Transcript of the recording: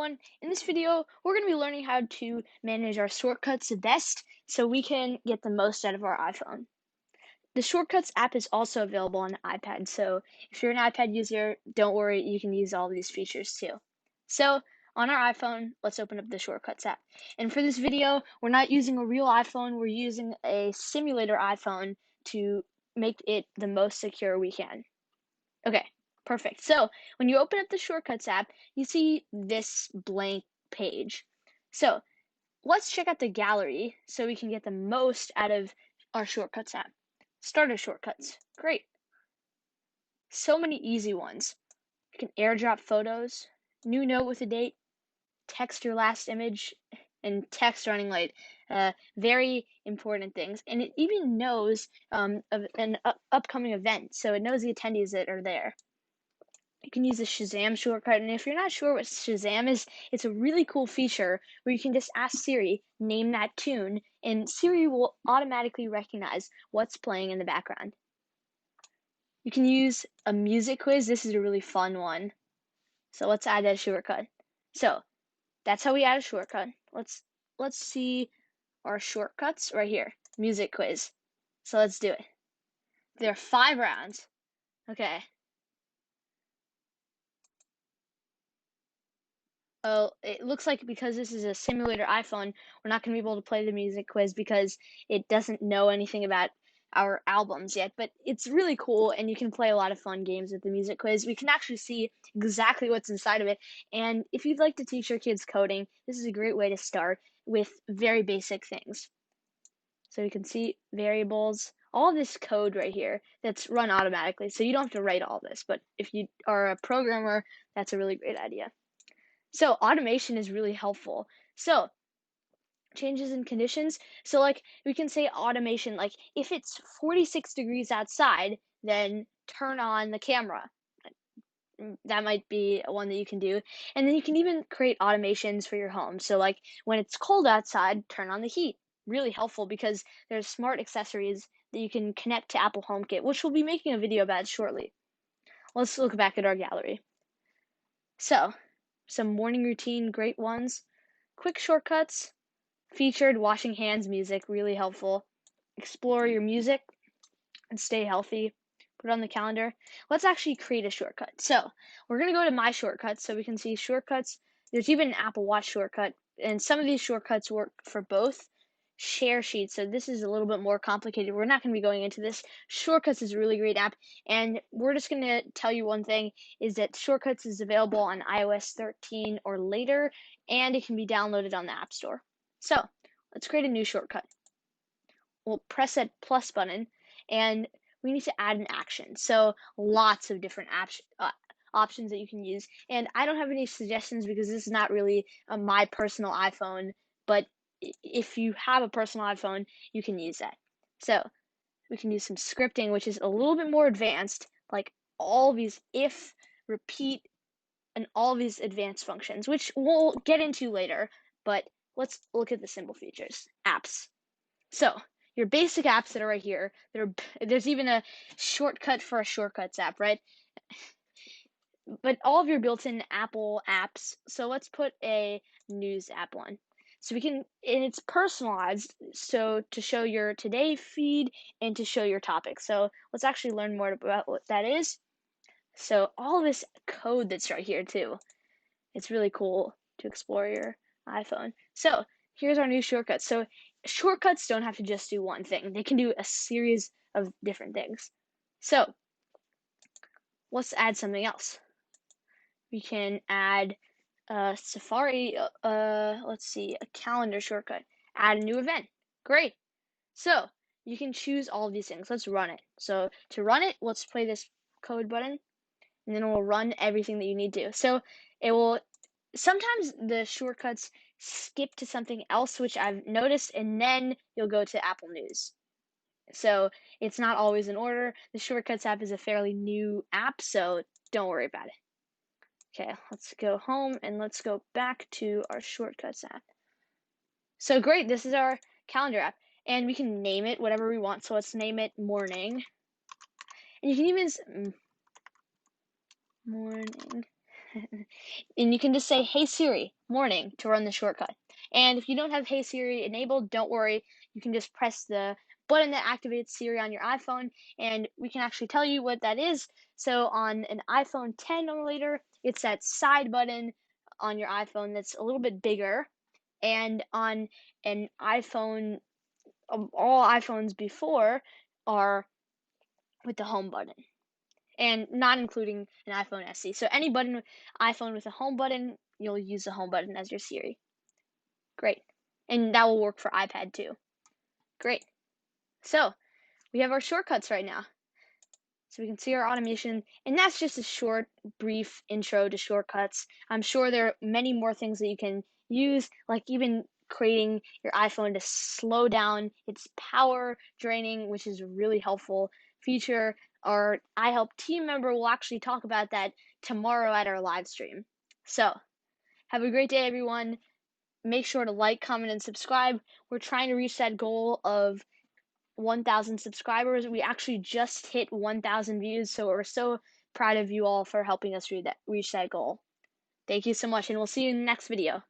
everyone. In this video, we're going to be learning how to manage our shortcuts the best so we can get the most out of our iPhone. The Shortcuts app is also available on the iPad, so if you're an iPad user, don't worry, you can use all these features too. So, on our iPhone, let's open up the Shortcuts app. And for this video, we're not using a real iPhone, we're using a simulator iPhone to make it the most secure we can. Okay, perfect. So when you open up the Shortcuts app, you see this blank page. So let's check out the gallery so we can get the most out of our Shortcuts app. Starter shortcuts. Great. So many easy ones. You can airdrop photos, new note with a date, text your last image, and text running late. Very important things. And it even knows of an upcoming event, so it knows the attendees that are there. You can use the Shazam shortcut, and if you're not sure what Shazam is, it's a really cool feature where you can just ask Siri, name that tune, and Siri will automatically recognize what's playing in the background. You can use a music quiz. This is a really fun one. So let's add that shortcut. So that's how we add a shortcut. Let's see our shortcuts right here. Music quiz. So let's do it. There are 5 rounds. Okay. Oh, it looks like because this is a simulator iPhone, we're not going to be able to play the music quiz because it doesn't know anything about our albums yet, but it's really cool and you can play a lot of fun games with the music quiz. We can actually see exactly what's inside of it, and if you'd like to teach your kids coding, this is a great way to start with very basic things. So you can see variables, all this code right here that's run automatically, so you don't have to write all this, but if you are a programmer, that's a really great idea. So automation is really helpful. So changes in conditions. So like we can say automation, like if it's 46 degrees outside, then turn on the camera. That might be one that you can do. And then you can even create automations for your home. So like when it's cold outside, turn on the heat. Really helpful because there's smart accessories that you can connect to Apple HomeKit, which we'll be making a video about shortly. Let's look back at our gallery. So some morning routine, great ones. Quick shortcuts, featured washing hands music, really helpful. Explore your music and stay healthy. Put it on the calendar. Let's actually create a shortcut. So we're going to go to My Shortcuts so we can see shortcuts. There's even an Apple Watch shortcut, and some of these shortcuts work for both. Share sheets. So this is a little bit more complicated. We're not going to be going into this. Shortcuts is a really great app, and we're just going to tell you one thing is that Shortcuts is available on iOS 13 or later, and it can be downloaded on the App Store. So let's create a new shortcut. We'll press that plus button, and we need to add an action. So lots of different options that you can use. And I don't have any suggestions because this is not really my personal iPhone, but if you have a personal iPhone, you can use that. So we can use some scripting, which is a little bit more advanced, like all these if, repeat, and all these advanced functions, which we'll get into later, but let's look at the simple features. Apps. So your basic apps that are right here, there's even a shortcut for a Shortcuts app, right? But all of your built-in Apple apps, so let's put a news app one. So we can, and it's personalized, so to show your today feed and to show your topic. So let's actually learn more about what that is. So all this code that's right here too, it's really cool to explore your iPhone. So here's our new shortcut. So shortcuts don't have to just do one thing. They can do a series of different things. So let's add something else. We can add Safari, let's see, a calendar shortcut. Add a new event. Great. So you can choose all of these things. Let's run it. So to run it, let's play this code button, and then it will run everything that you need to. So it will, sometimes the shortcuts skip to something else, which I've noticed, and then you'll go to Apple News. So it's not always in order. The Shortcuts app is a fairly new app, so don't worry about it. Okay, let's go home and let's go back to our Shortcuts app. So great, this is our calendar app, and we can name it whatever we want. So let's name it morning. And you can even morning. And you can just say, "Hey Siri, morning," to run the shortcut. And if you don't have Hey Siri enabled, don't worry. You can just press the button that activates Siri on your iPhone, and we can actually tell you what that is. So on an iPhone 10 or later, it's that side button on your iPhone that's a little bit bigger. And on an iPhone, all iPhones before are with the home button, and not including an iPhone SE. So any iPhone with a home button, you'll use the home button as your Siri. Great. And that will work for iPad too. Great. So we have our shortcuts right now. So we can see our automation, and that's just a short, brief intro to shortcuts. I'm sure there are many more things that you can use, like even creating your iPhone to slow down its power draining, which is a really helpful feature. Our iHelp team member will actually talk about that tomorrow at our live stream. So have a great day, everyone. Make sure to like, comment, and subscribe. We're trying to reach that goal of 1,000 subscribers. We actually just hit 1,000 views, so we're so proud of you all for helping us reach that goal. Thank you so much, and we'll see you in the next video.